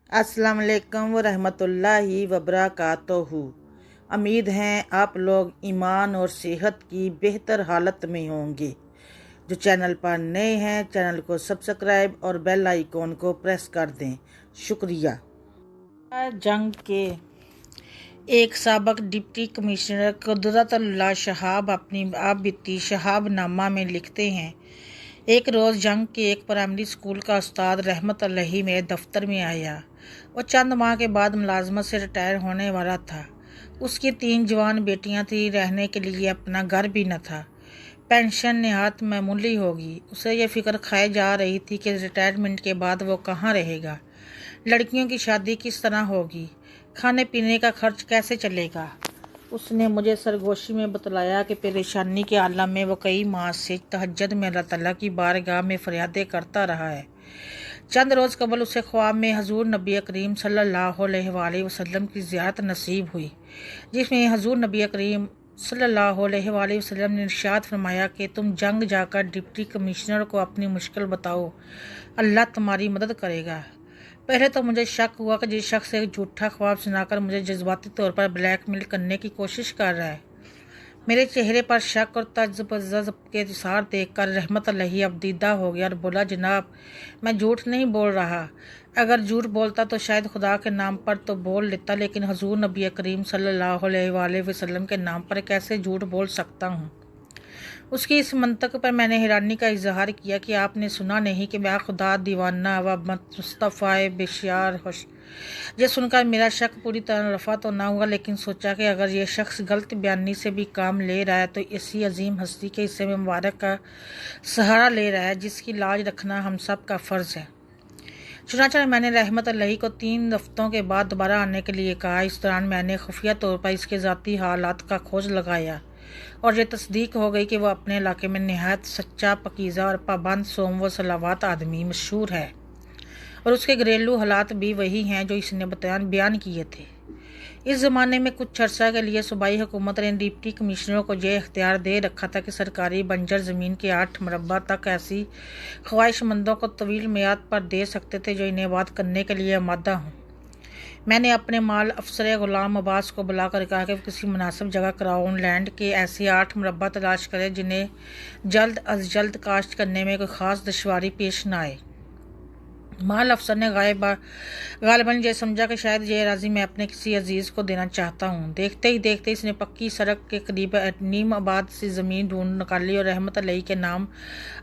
अस्सलाम वालेकुम रहमतुल्लाहि वबरकातुहू। उम्मीद है आप लोग ईमान और सेहत की बेहतर हालत में होंगे। जो चैनल पर नए हैं चैनल को सब्सक्राइब और बेल आइकॉन को प्रेस कर दें, शुक्रिया। जंग के एक साबक डिप्टी कमिश्नर कुदरतुल्लाह शहाब अपनी आप बीती शहाबनामा में लिखते हैं, एक रोज़ जंग के एक प्राइमरी स्कूल का उस्ताद रहमत अलैहि मेरे दफ्तर में आया। वो चंद माह के बाद मुलाजमत से रिटायर होने वाला था। उसकी 3 जवान बेटियां थी, रहने के लिए अपना घर भी न था। पेंशन नहायत मामूली होगी। उसे यह फिक्र खाई जा रही थी कि रिटायरमेंट के बाद वो कहाँ रहेगा, लड़कियों की शादी किस तरह होगी, खाने पीने का खर्च कैसे चलेगा। उसने मुझे सरगोशी में बतलाया कि परेशानी के आलम में वो कई माह से तहज्जुद में अल्लाह ताला की बारगाह में फरियादें करता रहा है। चंद रोज़ कबल उसे ख्वाब में हजूर नबी करीम सल्लल्लाहु अलैहि वसल्लम की ज़ियारत नसीब हुई, जिसमें हजूर नबी करीम सल्लल्लाहु अलैहि वसल्लम ने इरशाद फरमाया कि तुम जंग जाकर डिप्टी कमिश्नर को अपनी मुश्किल बताओ, अल्लाह तुम्हारी मदद करेगा। पहले तो मुझे शक हुआ कि जिस शख्स एक झूठा ख्वाब सुनाकर मुझे जज्बाती तौर पर ब्लैकमेल करने की कोशिश कर रहा है। मेरे चेहरे पर शक और तजब के इशार देखकर रहमत अलैहि अबदीदा हो गया और बोला, जनाब मैं झूठ नहीं बोल रहा। अगर झूठ बोलता तो शायद खुदा के नाम पर तो बोल लेता, लेकिन हजूर नबी करीम सल्लल्लाहु अलैहि वसल्लम के नाम पर कैसे झूठ बोल सकता हूँ। उसकी इस मंतक पर मैंने हैरानी का इजहार किया कि आपने सुना नहीं कि मैं खुदा दीवाना व मुस्तफ़ा बेशार होश। ये सुनकर मेरा शक पूरी तरह रफा तो ना हुआ, लेकिन सोचा कि अगर ये शख्स गलत बयानी से भी काम ले रहा है तो इसी अजीम हस्ती के हिस्से में मुबारक का सहारा ले रहा है, जिसकी लाज रखना हम सब का फ़र्ज़ है। चुनांचे मैंने रहमत अलैहि को 3 हफ्तों के बाद दोबारा आने के लिए कहा। इस दौरान मैंने खुफिया तौर पर इसके ज़ाती हालात का खोज लगाया और ये तस्दीक हो गई कि वह अपने इलाके में नहायत सच्चा, पकीज़ा और पाबंद सोम व सलावात आदमी मशहूर है, और उसके घरेलू हालात भी वही हैं जो इसने बयान किए थे। इस ज़माने में कुछ अर्सा के लिए सूबाई हुकूमत ने डिप्टी कमिश्नरों को यह इख्तियार दे रखा था कि सरकारी बंजर ज़मीन के 8 मरबा तक ऐसी ख्वाहिशमंदों को तवील मियाद पर दे सकते थे जो इन्हें आबाद करने के लिए आमादा हों। मैंने अपने माल अफसर गुलाम अब्बास को बुलाकर कहा कि किसी मुनासिब जगह क्राउन लैंड के ऐसे 8 मरबा तलाश करें जिन्हें जल्द अज जल्द काश्त करने में कोई ख़ास दुश्वारी पेश न आए। माल अफसर ने गालिबन ये समझा कि शायद ये राज़ी मैं अपने किसी अजीज़ को देना चाहता हूँ। देखते ही देखते इसने पक्की सड़क के करीब नीम आबाद से ज़मीन ढूंढ निकाली और रहमत अलैहि के नाम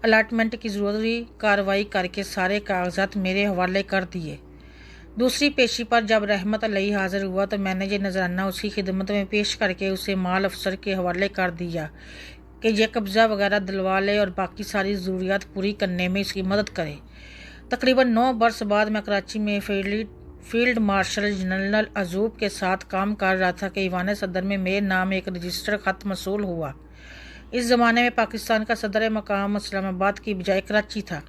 अलाटमेंट की ज़रूरी कार्रवाई करके सारे कागजात मेरे हवाले कर दिए। दूसरी पेशी पर जब रहमत अलैहि हाजिर हुआ तो मैंने ये नजराना उसकी खिदमत में पेश करके उसे माल अफसर के हवाले कर दिया कि यह कब्ज़ा वगैरह दिलवा ले और बाकी सारी ज़रूरियात पूरी करने में इसकी मदद करे। तकरीबन 9 बरस बाद मैं कराची में फील्ड मार्शल जनरल अजूब के साथ काम कर रहा था कि ईवान सदर में मेरे नाम एक रजिस्टर ख़त मसूल हुआ। इस ज़माने में पाकिस्तान का सदर मकाम इस्लामाबाद की बजाय कराची था।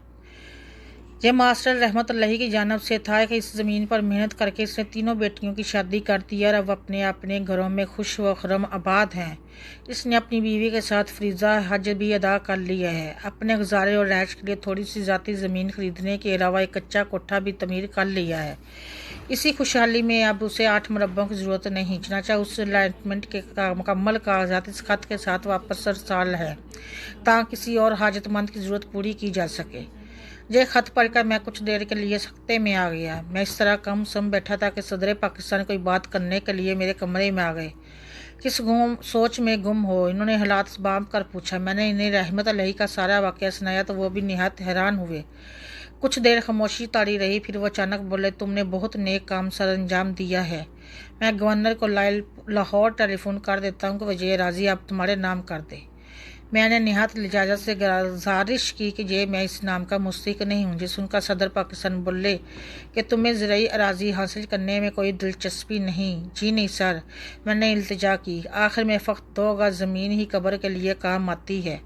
यह मास्टर रहमत अलैहि की जानब से था कि इस ज़मीन पर मेहनत करके इसने 3 बेटियों की शादी कर दी और अब अपने अपने घरों में खुश व खुर्रम आबाद हैं। इसने अपनी बीवी के साथ फरीज़ा हज भी अदा कर लिया है। अपने गुजारे और रहश के लिए थोड़ी सी ज़ाती ज़मीन खरीदने के अलावा एक कच्चा कोठा भी तमीर कर लिया है। इसी खुशहाली में अब उसे 8 मरबों की ज़रूरत नहीं, चनाचा उस अलाटमेंट के मुकम्मल कागजात इस खत के साथ वापस अरसाल है ताकि किसी और हाजतमंद की ज़रूरत पूरी की जा सके। ये ख़त पढ़कर मैं कुछ देर के लिए सख्ते में आ गया। मैं इस तरह कम सम बैठा था कि सदर पाकिस्तान कोई बात करने के लिए मेरे कमरे में आ गए। किस सोच में गुम हो, इन्होंने हालात बांध कर पूछा। मैंने इन्हें रहमत अलैहि का सारा वाक़या सुनाया तो वो भी निहायत हैरान हुए। कुछ देर खामोशी ताड़ी रही, फिर वो अचानक बोले, तुमने बहुत नेक काम सर अंजाम दिया है। मैं गवर्नर को लाहौर टेलीफोन कर देता हूँ कि वज़ीर राज़ी आप तुम्हारे नाम कर दे। मैंने निहायत लिजाजत से गुजारिश की कि ये मैं इस नाम का मुस्तहिक नहीं हूँ। जिस उनका सदर पाकिस्तान बोले कि तुम्हें ज़राई अराज़ी हासिल करने में कोई दिलचस्पी नहीं। जी नहीं सर, मैंने इल्तिजा की। आखिर में फ़क्त 2 गज़ ज़मीन ही कब्र के लिए काम आती है,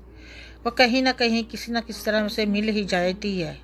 वह कहीं ना कहीं किसी न किसी तरह से मिल ही जाती है।